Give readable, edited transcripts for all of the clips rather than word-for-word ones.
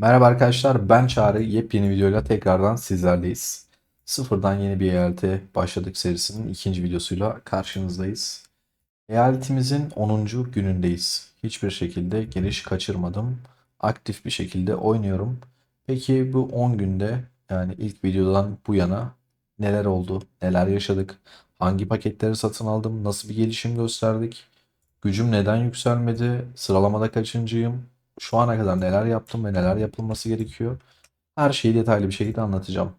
Merhaba arkadaşlar, ben Çağrı. Yepyeni videoyla tekrardan sizlerleyiz. Sıfırdan yeni bir eyalete başladık serisinin ikinci videosuyla karşınızdayız. Eyaletimizin 10. günündeyiz. Hiçbir şekilde giriş kaçırmadım. Aktif bir şekilde oynuyorum. Peki bu 10 günde yani ilk videodan bu yana neler oldu, neler yaşadık, hangi paketleri satın aldım, nasıl bir gelişim gösterdik, gücüm neden yükselmedi, sıralamada kaçıncıyım, şu ana kadar neler yaptım ve neler yapılması gerekiyor. Her şeyi detaylı bir şekilde anlatacağım.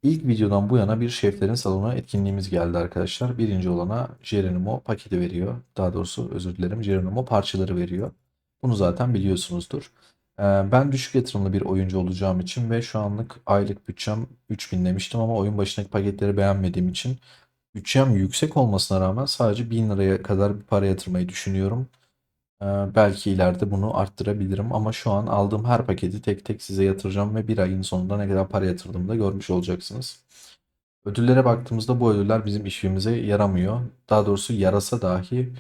İlk videodan bu yana bir Şeflerin Salonu etkinliğimiz geldi arkadaşlar. Birinci olana Geronimo paketi veriyor. Daha doğrusu özür dilerim, Geronimo parçaları veriyor. Bunu zaten biliyorsunuzdur. Ben düşük yatırımlı bir oyuncu olacağım için ve şu anlık aylık bütçem 3000 demiştim ama oyun başındaki paketleri beğenmediğim için bütçem yüksek olmasına rağmen sadece 1000 liraya kadar bir para yatırmayı düşünüyorum. Belki ileride bunu arttırabilirim ama şu an aldığım her paketi tek tek size yatıracağım ve bir ayın sonunda ne kadar para yatırdığımı da görmüş olacaksınız. Ödüllere baktığımızda bu ödüller bizim işimize yaramıyor. Daha doğrusu yarasa dahi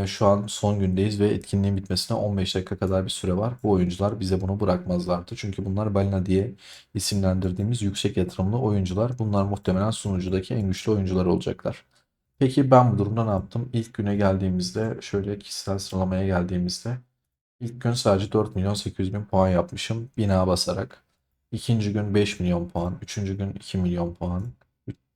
şu an son gündeyiz ve etkinliğin bitmesine 15 dakika kadar bir süre var. Bu oyuncular bize bunu bırakmazlardı. Çünkü bunlar balina diye isimlendirdiğimiz yüksek yatırımlı oyuncular. Bunlar muhtemelen sunucudaki en güçlü oyuncular olacaklar. Peki ben bu durumda ne yaptım? İlk güne geldiğimizde, şöyle kişisel sıralamaya geldiğimizde ilk gün sadece 4 milyon 800 bin puan yapmışım bina basarak. İkinci gün 5 milyon puan. Üçüncü gün 2 milyon puan.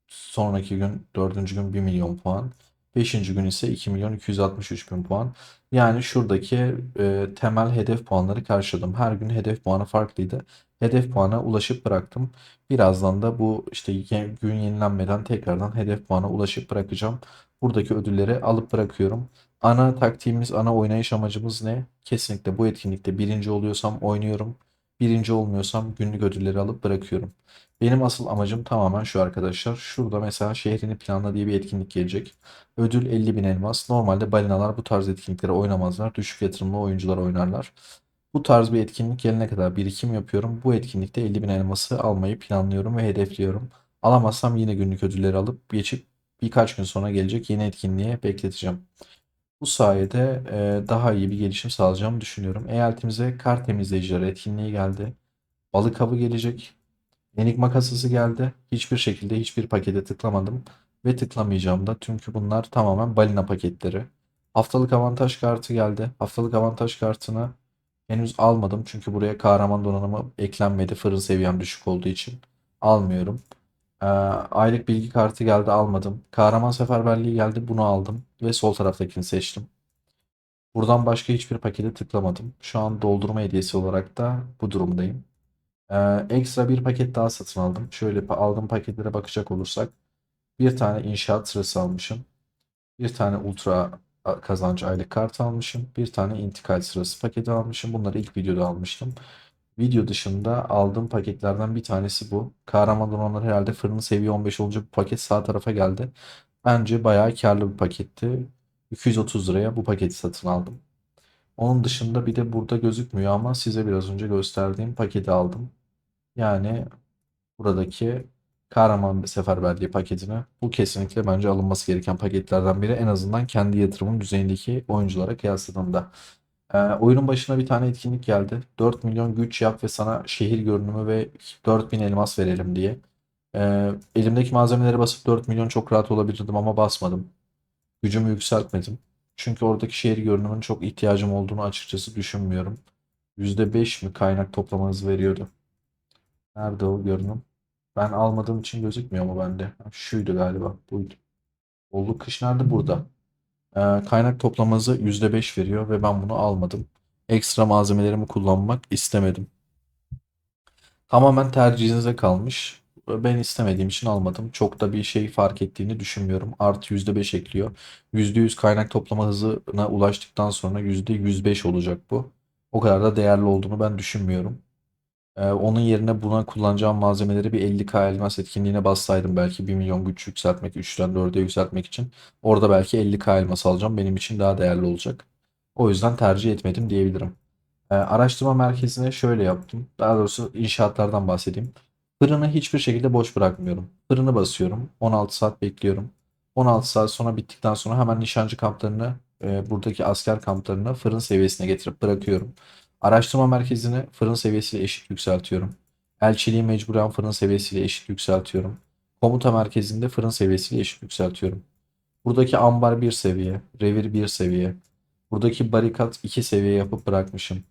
Sonraki gün dördüncü gün 1 milyon puan. Beşinci gün ise 2 milyon 263 bin puan. Yani şuradaki temel hedef puanları karşıladım. Her gün hedef puanı farklıydı. Hedef puana ulaşıp bıraktım. Birazdan da bu işte gün yenilenmeden tekrardan hedef puana ulaşıp bırakacağım. Buradaki ödülleri alıp bırakıyorum. Ana taktiğimiz, ana oynayış amacımız ne? Kesinlikle bu etkinlikte birinci oluyorsam oynuyorum. Birinci olmuyorsam günlük ödülleri alıp bırakıyorum. Benim asıl amacım tamamen şu arkadaşlar. Şurada mesela şehrini planla diye bir etkinlik gelecek. Ödül 50 bin elmas. Normalde balinalar bu tarz etkinlikleri oynamazlar. Düşük yatırımlı oyuncular oynarlar. Bu tarz bir etkinlik gelene kadar birikim yapıyorum. Bu etkinlikte 50 bin elması almayı planlıyorum ve hedefliyorum. Alamazsam yine günlük ödülleri alıp geçip birkaç gün sonra gelecek yeni etkinliğe bekleteceğim. Bu sayede daha iyi bir gelişim sağlayacağımı düşünüyorum. Eyaletimize kar temizleyicileri etkinliği geldi. Balık avı gelecek. Enigma kasası geldi. Hiçbir şekilde hiçbir pakete tıklamadım. Ve tıklamayacağım da çünkü bunlar tamamen balina paketleri. Haftalık avantaj kartı geldi. Haftalık avantaj kartını henüz almadım. Çünkü buraya kahraman donanımı eklenmedi. Fırın seviyem düşük olduğu için. Almıyorum. Aylık bilgi kartı geldi, almadım. Kahraman seferberliği geldi, bunu aldım. Ve sol taraftakini seçtim. Buradan başka hiçbir pakete tıklamadım. Şu an doldurma hediyesi olarak da bu durumdayım. Ekstra bir paket daha satın aldım. Şöyle aldığım paketlere bakacak olursak bir tane inşaat sırası almışım. Bir tane ultra kazanç aylık kart almışım. Bir tane intikal sırası paketi almışım. Bunları ilk videoda almıştım. Video dışında aldığım paketlerden bir tanesi bu. Kahraman donanımlar herhalde fırını seviye 15 olunca bu paket sağ tarafa geldi. Bence bayağı karlı bir paketti. 230 liraya bu paketi satın aldım. Onun dışında bir de burada gözükmüyor ama size biraz önce gösterdiğim paketi aldım. Yani buradaki kahraman seferberliği paketine bu kesinlikle bence alınması gereken paketlerden biri. En azından kendi yatırımım düzeyindeki oyunculara kıyasladığımda. Oyunun başına bir tane etkinlik geldi. 4 milyon güç yap ve sana şehir görünümü ve 4000 elmas verelim diye. Elimdeki malzemeleri basıp 4 milyon çok rahat olabilirdim ama basmadım. Gücümü yükseltmedim. Çünkü oradaki şehir görünümünün çok ihtiyacım olduğunu açıkçası düşünmüyorum. %5 mi kaynak toplamanız veriyordu? Nerede o görünüm? Ben almadığım için gözükmüyor mu bende? Şuydu galiba. Buydu. Olduk kış nerede? Burada. Kaynak toplamanızı %5 veriyor ve ben bunu almadım. Ekstra malzemelerimi kullanmak istemedim. Tamamen tercihinize kalmış. Ben istemediğim için almadım. Çok da bir şey fark ettiğini düşünmüyorum. Artı %5 ekliyor. %100 kaynak toplama hızına ulaştıktan sonra %105 olacak bu. O kadar da değerli olduğunu ben düşünmüyorum. Onun yerine buna kullanacağım malzemeleri bir 50k elmas etkinliğine bassaydım belki 1 milyon güç yükseltmek, 3'ten 4'e yükseltmek için. Orada belki 50k elmas alacağım. Benim için daha değerli olacak. O yüzden tercih etmedim diyebilirim. Araştırma merkezine şöyle yaptım. Daha doğrusu inşaatlardan bahsedeyim. Fırını hiçbir şekilde boş bırakmıyorum. Fırını basıyorum. 16 saat bekliyorum. 16 saat sonra bittikten sonra hemen nişancı kamplarını, buradaki asker kamplarını fırın seviyesine getirip bırakıyorum. Araştırma merkezini fırın seviyesiyle eşit yükseltiyorum. Elçiliği mecburen fırın seviyesiyle eşit yükseltiyorum. Komuta merkezinde fırın seviyesiyle eşit yükseltiyorum. Buradaki ambar bir seviye, revir bir seviye. Buradaki barikat 2 seviye yapıp bırakmışım.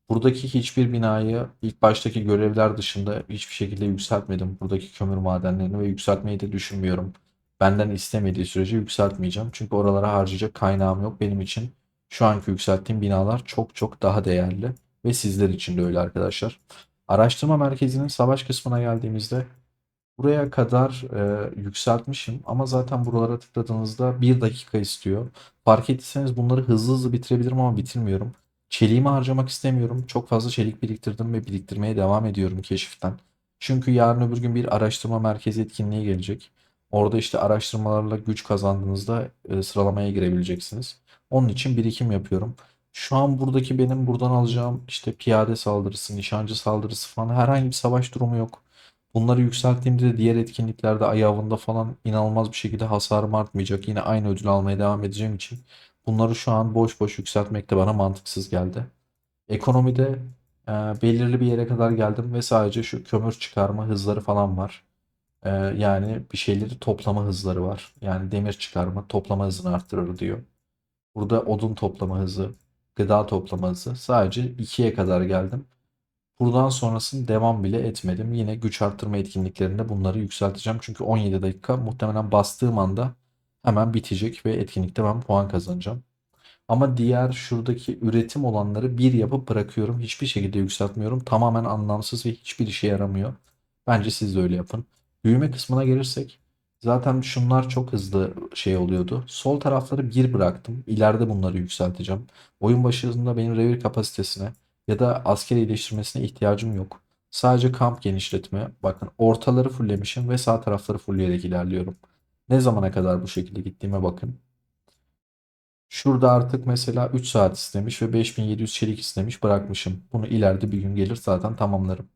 Buradaki hiçbir binayı ilk baştaki görevler dışında hiçbir şekilde yükseltmedim. Buradaki kömür madenlerini ve yükseltmeyi de düşünmüyorum. Benden istemediği sürece yükseltmeyeceğim. Çünkü oralara harcayacak kaynağım yok. Benim için şu anki yükselttiğim binalar çok çok daha değerli. Ve sizler için de öyle arkadaşlar. Araştırma merkezinin savaş kısmına geldiğimizde buraya kadar yükseltmişim ama zaten buralara tıkladığınızda 1 dakika istiyor. Fark ettiyseniz bunları hızlı hızlı bitirebilirim ama bitirmiyorum. Çeliğimi harcamak istemiyorum. Çok fazla çelik biriktirdim ve biriktirmeye devam ediyorum keşiften. Çünkü yarın öbür gün bir araştırma merkezi etkinliği gelecek. Orada işte araştırmalarla güç kazandığınızda sıralamaya girebileceksiniz. Onun için birikim yapıyorum. Şu an buradaki benim buradan alacağım işte piyade saldırısı, nişancı saldırısı falan herhangi bir savaş durumu yok. Bunları yükselttiğimde de diğer etkinliklerde ay avında falan inanılmaz bir şekilde hasarım artmayacak. Yine aynı ödül almaya devam edeceğim için bunları şu an boş boş yükseltmek de bana mantıksız geldi. Ekonomide belirli bir yere kadar geldim ve sadece şu kömür çıkarma hızları falan var. Yani bir şeyleri toplama hızları var. Yani demir çıkarma, toplama hızını arttırır diyor. Burada odun toplama hızı, gıda toplama hızı. Sadece 2'ye kadar geldim. Buradan sonrasını devam bile etmedim. Yine güç arttırma etkinliklerinde bunları yükselteceğim. Çünkü 17 dakika muhtemelen bastığım anda hemen bitecek ve etkinlikte ben puan kazanacağım. Ama diğer şuradaki üretim olanları bir yapıp bırakıyorum. Hiçbir şekilde yükseltmiyorum. Tamamen anlamsız ve hiçbir işe yaramıyor. Bence siz de öyle yapın. Büyüme kısmına gelirsek zaten şunlar çok hızlı şey oluyordu. Sol tarafları bir bıraktım. İleride bunları yükselteceğim. Oyun başında benim revir kapasitesine ya da asker iyileştirmesine ihtiyacım yok. Sadece kamp genişletme. Bakın ortaları fulllemişim ve sağ tarafları fullleyerek ilerliyorum. Ne zamana kadar bu şekilde gittiğime bakın. Şurada artık mesela 3 saat istemiş ve 5700 çelik istemiş bırakmışım. Bunu ileride bir gün gelir zaten tamamlarım.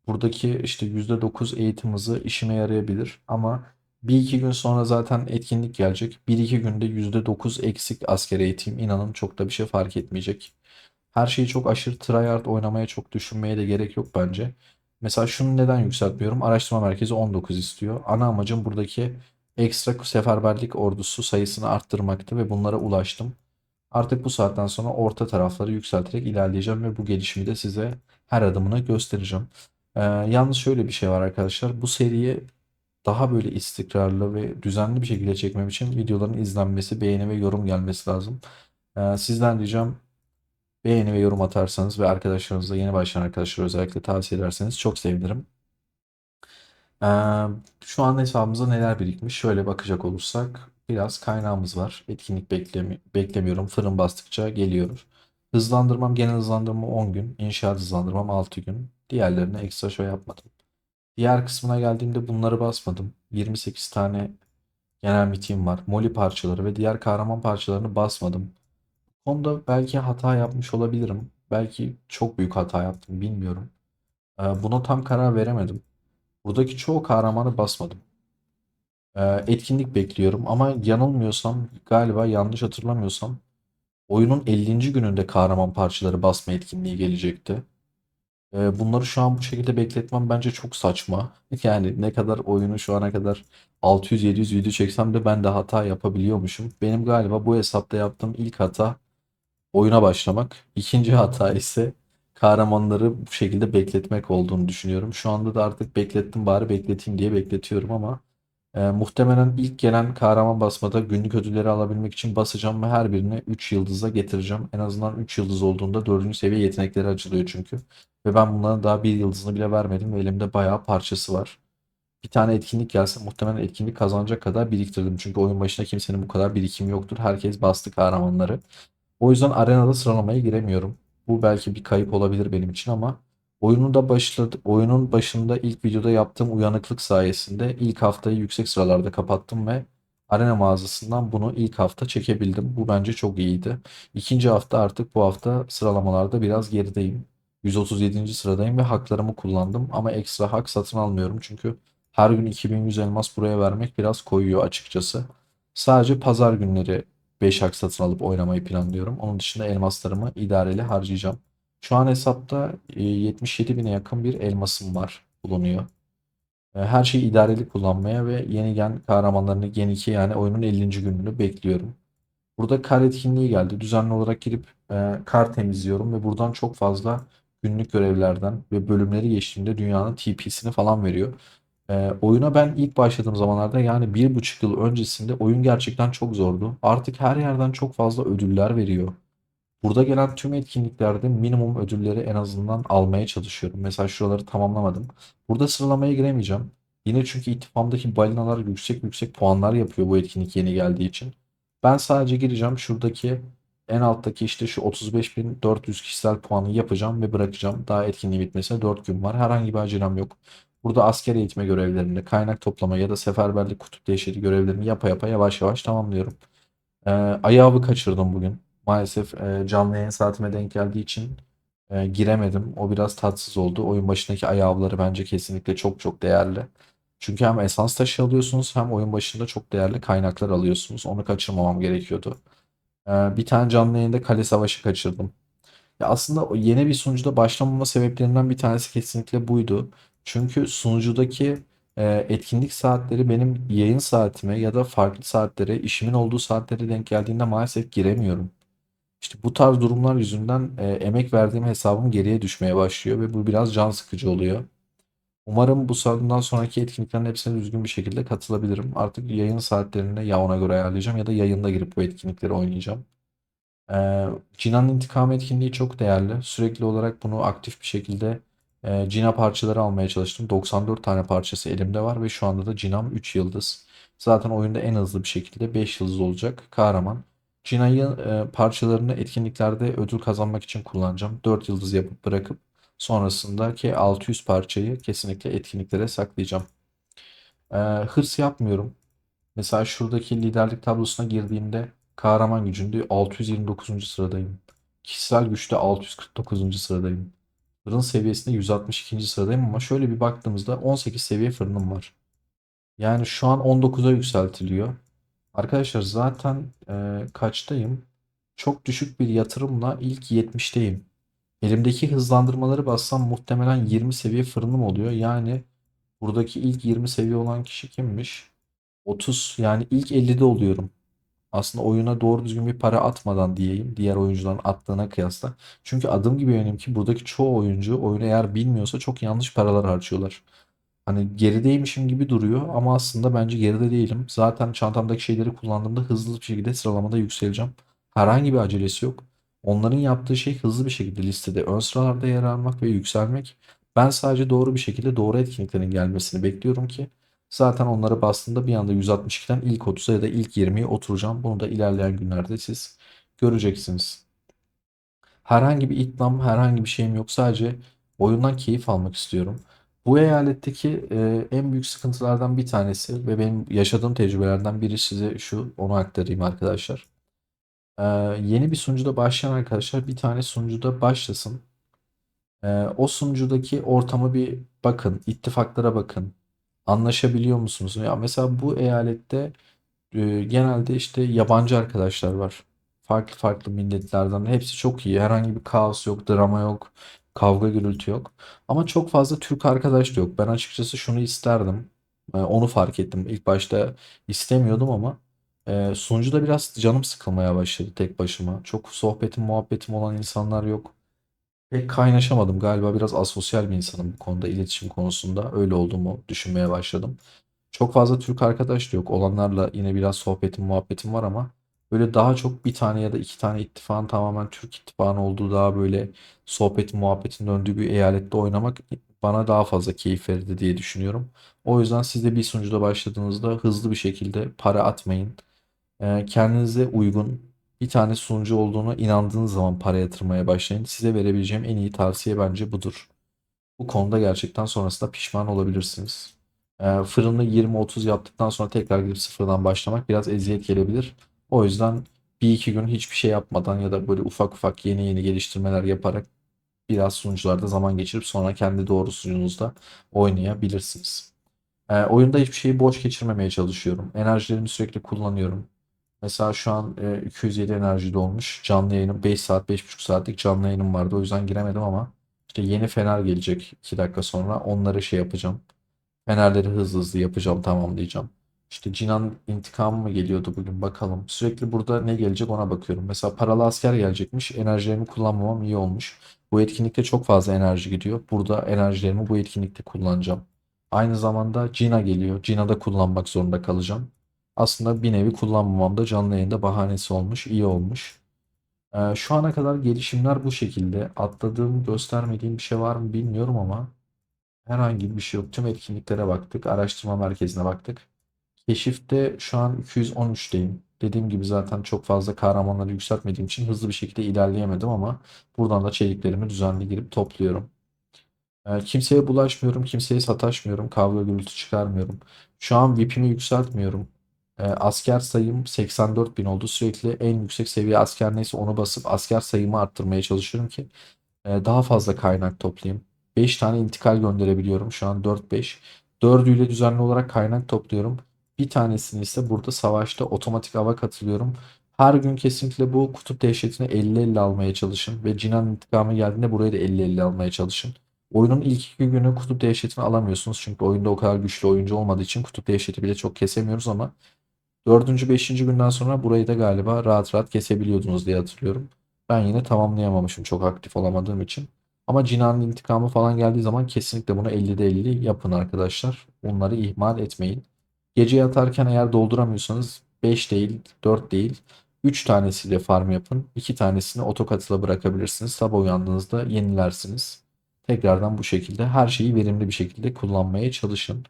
Buradaki işte %9 eğitim hızı işime yarayabilir ama bir iki gün sonra zaten etkinlik gelecek. Bir iki günde %9 eksik asker eğitim inanın çok da bir şey fark etmeyecek. Her şeyi çok aşırı tryhard oynamaya çok düşünmeye de gerek yok bence. Mesela şunu neden yükseltmiyorum? Araştırma merkezi 19 istiyor. Ana amacım buradaki ekstra seferberlik ordusu sayısını arttırmaktı ve bunlara ulaştım. Artık bu saatten sonra orta tarafları yükselterek ilerleyeceğim ve bu gelişimi de size her adımını göstereceğim. Yalnız şöyle bir şey var arkadaşlar. Bu seriyi daha böyle istikrarlı ve düzenli bir şekilde çekmem için videoların izlenmesi, beğeni ve yorum gelmesi lazım. Sizden ricam beğeni ve yorum atarsanız ve arkadaşlarınızla yeni başlayan arkadaşlara özellikle tavsiye ederseniz çok sevinirim. Ee, Şu an hesabımıza neler birikmiş? Şöyle bakacak olursak biraz kaynağımız var. Etkinlik beklemiyorum. Fırın bastıkça geliyor. Hızlandırmam, genel hızlandırmam 10 gün. İnşaat hızlandırmam 6 gün. Diğerlerine ekstra şey yapmadım. Diğer kısmına geldiğimde bunları basmadım. 28 tane genel mitim var. Moli parçaları ve diğer kahraman parçalarını basmadım. Onda belki hata yapmış olabilirim. Belki çok büyük hata yaptım bilmiyorum. Buna tam karar veremedim. Buradaki çoğu kahramanı basmadım. Etkinlik bekliyorum ama yanılmıyorsam galiba yanlış hatırlamıyorsam oyunun 50. gününde kahraman parçaları basma etkinliği gelecekti. Bunları şu an bu şekilde bekletmem bence çok saçma. Yani ne kadar oyunu şu ana kadar 600-700 video çeksem de ben de hata yapabiliyormuşum. Benim galiba bu hesapta yaptığım ilk hata oyuna başlamak. İkinci hata ise kahramanları bu şekilde bekletmek olduğunu düşünüyorum. Şu anda da artık beklettim bari bekleteyim diye bekletiyorum ama muhtemelen ilk gelen kahraman basmada günlük ödülleri alabilmek için basacağım ve her birini 3 yıldıza getireceğim. En azından 3 yıldız olduğunda 4. seviye yetenekleri açılıyor çünkü. Ve ben bunların daha bir yıldızını bile vermedim ve elimde bayağı parçası var. Bir tane etkinlik gelse muhtemelen etkinlik kazanacak kadar biriktirdim. Çünkü oyun başında kimsenin bu kadar birikimi yoktur. Herkes bastı kahramanları. O yüzden arenada sıralamaya giremiyorum. Bu belki bir kayıp olabilir benim için ama oyunun başında ilk videoda yaptığım uyanıklık sayesinde ilk haftayı yüksek sıralarda kapattım ve arena mağazasından bunu ilk hafta çekebildim. Bu bence çok iyiydi. İkinci hafta artık bu hafta sıralamalarda biraz gerideyim. 137. sıradayım ve haklarımı kullandım ama ekstra hak satın almıyorum çünkü her gün 2100 elmas buraya vermek biraz koyuyor açıkçası. Sadece pazar günleri 5 hak satın alıp oynamayı planlıyorum. Onun dışında elmaslarımı idareli harcayacağım. Şu an hesapta 77 bine yakın bir elmasım var bulunuyor. Her şeyi idareli kullanmaya ve yeni gen kahramanlarını Gen 2 yani oyunun 50. gününü bekliyorum. Burada kar etkinliği geldi. Düzenli olarak girip kar temizliyorum ve buradan çok fazla günlük görevlerden ve bölümleri geçtiğimde dünyanın TP'sini falan veriyor. Oyuna ben ilk başladığım zamanlarda yani 1,5 yıl öncesinde oyun gerçekten çok zordu. Artık her yerden çok fazla ödüller veriyor. Burada gelen tüm etkinliklerde minimum ödülleri en azından almaya çalışıyorum. Mesela şuraları tamamlamadım. Burada sıralamaya giremeyeceğim. Yine çünkü ittifamdaki balinalar yüksek yüksek puanlar yapıyor bu etkinlik yeni geldiği için. Ben sadece gireceğim şuradaki en alttaki işte şu 35.400 kişisel puanı yapacağım ve bırakacağım. Daha etkinliği bitmesine 4 gün var. Herhangi bir acelem yok. Burada asker eğitme görevlerini, kaynak toplama ya da seferberlik kutup teşhiri görevlerini yapa yapa yavaş yavaş tamamlıyorum. Ayağımı kaçırdım bugün. Maalesef canlı yayın saatime denk geldiği için giremedim. O biraz tatsız oldu. Oyun başındaki ayavları bence kesinlikle çok çok değerli. Çünkü hem esans taşı alıyorsunuz hem oyun başında çok değerli kaynaklar alıyorsunuz. Onu kaçırmamam gerekiyordu. Bir tane canlı yayında kale savaşı kaçırdım. Ya aslında o yeni bir sunucuda başlamama sebeplerinden bir tanesi kesinlikle buydu. Çünkü sunucudaki etkinlik saatleri benim yayın saatime ya da farklı saatlere, işimin olduğu saatlere denk geldiğinde maalesef giremiyorum. İşte bu tarz durumlar yüzünden emek verdiğim hesabım geriye düşmeye başlıyor ve bu biraz can sıkıcı oluyor. Umarım bu saatten sonraki etkinliklerin hepsine düzgün bir şekilde katılabilirim. Artık yayın saatlerini ya ona göre ayarlayacağım ya da yayında girip bu etkinlikleri oynayacağım. Cina'nın intikam etkinliği çok değerli. Sürekli olarak bunu aktif bir şekilde Cina parçaları almaya çalıştım. 94 tane parçası elimde var ve şu anda da Cina'm 3 yıldız. Zaten oyunda en hızlı bir şekilde 5 yıldız olacak kahraman. Cina'yı parçalarını etkinliklerde ödül kazanmak için kullanacağım. 4 yıldız yapıp bırakıp sonrasındaki 600 parçayı kesinlikle etkinliklere saklayacağım. Hırs yapmıyorum. Mesela şuradaki liderlik tablosuna girdiğimde kahraman gücünde 629. sıradayım. Kişisel güçte 649. sıradayım. Fırın seviyesinde 162. sıradayım ama şöyle bir baktığımızda 18 seviye fırınım var. Yani şu an 19'a yükseltiliyor. Arkadaşlar zaten kaçtayım? Çok düşük bir yatırımla ilk 70'teyim. Elimdeki hızlandırmaları bassam muhtemelen 20 seviye fırınım oluyor. Yani buradaki ilk 20 seviye olan kişi kimmiş? 30 yani ilk 50'de oluyorum. Aslında oyuna doğru düzgün bir para atmadan diyeyim. Diğer oyuncuların attığına kıyasla. Çünkü adım gibi eminim ki buradaki çoğu oyuncu oyunu eğer bilmiyorsa çok yanlış paralar harcıyorlar. Hani gerideymişim gibi duruyor ama aslında bence geride değilim. Zaten çantamdaki şeyleri kullandığımda hızlı bir şekilde sıralamada yükseleceğim. Herhangi bir acelesi yok. Onların yaptığı şey hızlı bir şekilde listede ön sıralarda yer almak ve yükselmek. Ben sadece doğru bir şekilde doğru etkinliklerin gelmesini bekliyorum ki zaten onları bastığında bir anda 162'den ilk 30'a ya da ilk 20'ye oturacağım. Bunu da ilerleyen günlerde siz göreceksiniz. Herhangi bir iddiam, herhangi bir şeyim yok. Sadece oyundan keyif almak istiyorum. Bu eyaletteki en büyük sıkıntılardan bir tanesi ve benim yaşadığım tecrübelerden biri size şu, onu aktarayım arkadaşlar. E, Yeni bir sunucuda başlayan arkadaşlar bir tane sunucuda başlasın. O sunucudaki ortamı bir bakın, ittifaklara bakın. Anlaşabiliyor musunuz? Ya mesela bu eyalette genelde işte yabancı arkadaşlar var. Farklı farklı milletlerden. Hepsi çok iyi. Herhangi bir kaos yok, drama yok, kavga gürültü yok. Ama çok fazla Türk arkadaş da yok. Ben açıkçası şunu isterdim. Onu fark ettim. İlk başta istemiyordum ama sunucuda biraz canım sıkılmaya başladı tek başıma. Çok sohbetim, muhabbetim olan insanlar yok. Pek kaynaşamadım. Galiba biraz asosyal bir insanım bu konuda, iletişim konusunda. Öyle olduğumu düşünmeye başladım. Çok fazla Türk arkadaş da yok. Olanlarla yine biraz sohbetim, muhabbetim var ama böyle daha çok bir tane ya da iki tane ittifakın tamamen Türk ittifakı olduğu daha böyle sohbetin, muhabbetin döndüğü bir eyalette oynamak bana daha fazla keyif verirdi diye düşünüyorum. O yüzden siz de bir sunucuda başladığınızda hızlı bir şekilde para atmayın. Kendinize uygun bir tane sunucu olduğunu inandığınız zaman para yatırmaya başlayın. Size verebileceğim en iyi tavsiye bence budur. Bu konuda gerçekten sonrasında pişman olabilirsiniz. Fırını 20-30 yaptıktan sonra tekrar gidip sıfırdan başlamak biraz eziyet gelebilir. O yüzden bir iki gün hiçbir şey yapmadan ya da böyle ufak ufak yeni yeni geliştirmeler yaparak biraz sunucularda zaman geçirip sonra kendi doğru sunucunuzda oynayabilirsiniz. Oyunda hiçbir şeyi boş geçirmemeye çalışıyorum. Enerjilerimi sürekli kullanıyorum. Mesela şu an 207 enerjide olmuş. Canlı yayınım 5 saat, 5,5 saatlik canlı yayınım vardı. O yüzden giremedim ama işte yeni fener gelecek 2 dakika sonra. Onları şey yapacağım. Fenerleri hızlı hızlı yapacağım, tamamlayacağım. İşte Cinan intikamı mı geliyordu bugün, bakalım. Sürekli burada ne gelecek ona bakıyorum. Mesela paralı asker gelecekmiş. Enerjilerimi kullanmamam iyi olmuş. Bu etkinlikte çok fazla enerji gidiyor. Burada enerjilerimi bu etkinlikte kullanacağım. Aynı zamanda Cina geliyor. Cina'da kullanmak zorunda kalacağım. Aslında bir nevi kullanmamam da canlı yayında bahanesi olmuş, iyi olmuş. Şu ana kadar gelişimler bu şekilde. Atladığım, göstermediğim bir şey var mı bilmiyorum ama herhangi bir şey yok. Tüm etkinliklere baktık. Araştırma merkezine baktık. Keşifte şu an 213'teyim. Dediğim gibi zaten çok fazla kahramanları yükseltmediğim için hızlı bir şekilde ilerleyemedim ama buradan da çeliklerimi düzenli girip topluyorum. Kimseye bulaşmıyorum, kimseye sataşmıyorum, kavga gürültü çıkarmıyorum. Şu an VIP'imi yükseltmiyorum. Asker sayım 84 bin oldu. Sürekli en yüksek seviye asker neyse onu basıp asker sayımı arttırmaya çalışıyorum ki daha fazla kaynak toplayayım. 5 tane intikal gönderebiliyorum. Şu an 4-5. Dördüyle düzenli olarak kaynak topluyorum. Bir tanesini ise burada savaşta otomatik ava katılıyorum. Her gün kesinlikle bu kutup dehşetini 50-50 almaya çalışın. Ve Cinan intikamı geldiğinde burayı da 50-50 almaya çalışın. Oyunun ilk 2 günü kutup dehşetini alamıyorsunuz. Çünkü oyunda o kadar güçlü oyuncu olmadığı için kutup dehşeti bile çok kesemiyoruz ama dördüncü, beşinci günden sonra burayı da galiba rahat rahat kesebiliyordunuz diye hatırlıyorum. Ben yine tamamlayamamışım çok aktif olamadığım için. Ama Cinan'ın intikamı falan geldiği zaman kesinlikle bunu 50'de 50 yapın arkadaşlar. Bunları ihmal etmeyin. Gece yatarken eğer dolduramıyorsanız 5 değil, 4 değil, 3 tanesiyle farm yapın. 2 tanesini otokatıla bırakabilirsiniz. Sabah uyandığınızda yenilersiniz. Tekrardan bu şekilde her şeyi verimli bir şekilde kullanmaya çalışın.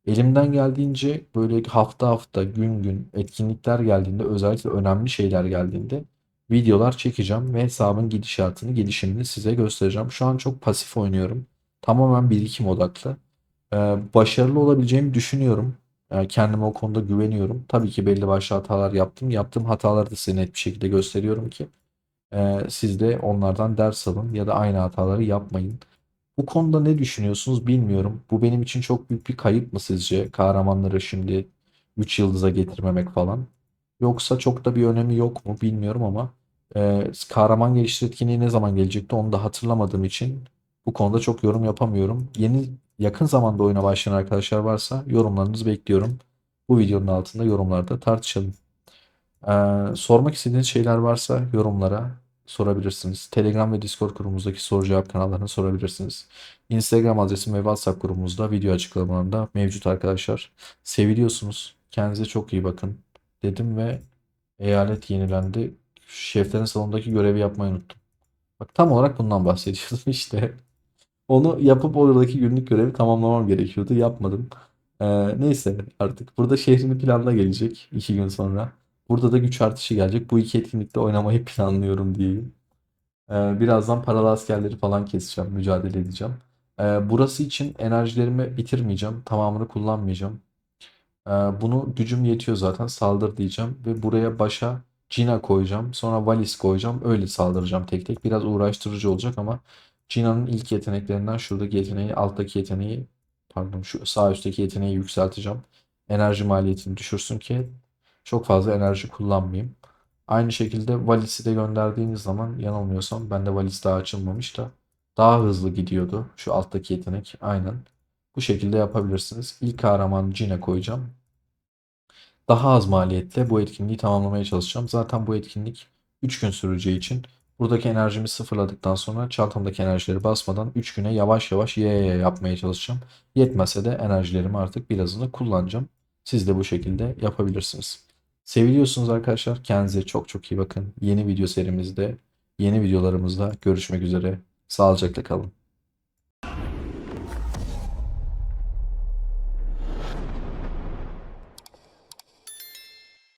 Elimden geldiğince böyle hafta hafta, gün gün etkinlikler geldiğinde, özellikle önemli şeyler geldiğinde videolar çekeceğim ve hesabın gidişatını, gelişimini size göstereceğim. Şu an çok pasif oynuyorum. Tamamen birikim odaklı. Başarılı olabileceğimi düşünüyorum. Kendime o konuda güveniyorum. Tabii ki belli başlı hatalar yaptım. Yaptığım hataları da size net bir şekilde gösteriyorum ki siz de onlardan ders alın ya da aynı hataları yapmayın. Bu konuda ne düşünüyorsunuz bilmiyorum. Bu benim için çok büyük bir kayıp mı sizce? Kahramanları şimdi 3 yıldıza getirmemek falan. Yoksa çok da bir önemi yok mu bilmiyorum ama kahraman geliştir etkinliği ne zaman gelecekti onu da hatırlamadığım için bu konuda çok yorum yapamıyorum. Yeni yakın zamanda oyuna başlayan arkadaşlar varsa yorumlarınızı bekliyorum. Bu videonun altında yorumlarda tartışalım. Sormak istediğiniz şeyler varsa yorumlara sorabilirsiniz. Telegram ve Discord grubumuzdaki soru cevap kanallarına sorabilirsiniz. Instagram adresim ve WhatsApp grubumuzda video açıklamalarında mevcut arkadaşlar. Seviliyorsunuz. Kendinize çok iyi bakın dedim ve eyalet yenilendi. Şeflerin salondaki görevi yapmayı unuttum. Bak tam olarak bundan bahsediyordum işte. Onu yapıp oradaki günlük görevi tamamlamam gerekiyordu. Yapmadım. Neyse artık burada şehrin planla gelecek 2 gün sonra. Burada da güç artışı gelecek. Bu iki etkinlikte oynamayı planlıyorum diyeyim. Birazdan paralı askerleri falan keseceğim, mücadele edeceğim. Burası için enerjilerimi bitirmeyeceğim. Tamamını kullanmayacağım. Bunu gücüm yetiyor zaten. Saldır diyeceğim. Ve buraya başa Cina koyacağım. Sonra Valis koyacağım. Öyle saldıracağım tek tek. Biraz uğraştırıcı olacak ama Cina'nın ilk yeteneklerinden şuradaki yeteneği, alttaki yeteneği, pardon şu sağ üstteki yeteneği yükselteceğim. Enerji maliyetini düşürsün ki çok fazla enerji kullanmayayım. Aynı şekilde Valis'i de gönderdiğiniz zaman yanılmıyorsam bende Valis daha açılmamış da daha hızlı gidiyordu şu alttaki yetenek. Aynen. Bu şekilde yapabilirsiniz. İlk kahraman Cine koyacağım. Daha az maliyetle bu etkinliği tamamlamaya çalışacağım. Zaten bu etkinlik 3 gün süreceği için buradaki enerjimi sıfırladıktan sonra çantamdaki enerjileri basmadan 3 güne yavaş yavaş yapmaya çalışacağım. Yetmezse de enerjilerimi artık birazını kullanacağım. Siz de bu şekilde yapabilirsiniz. Seviliyorsunuz arkadaşlar. Kendinize çok çok iyi bakın. Yeni video serimizde, yeni videolarımızda görüşmek üzere. Sağlıcakla kalın.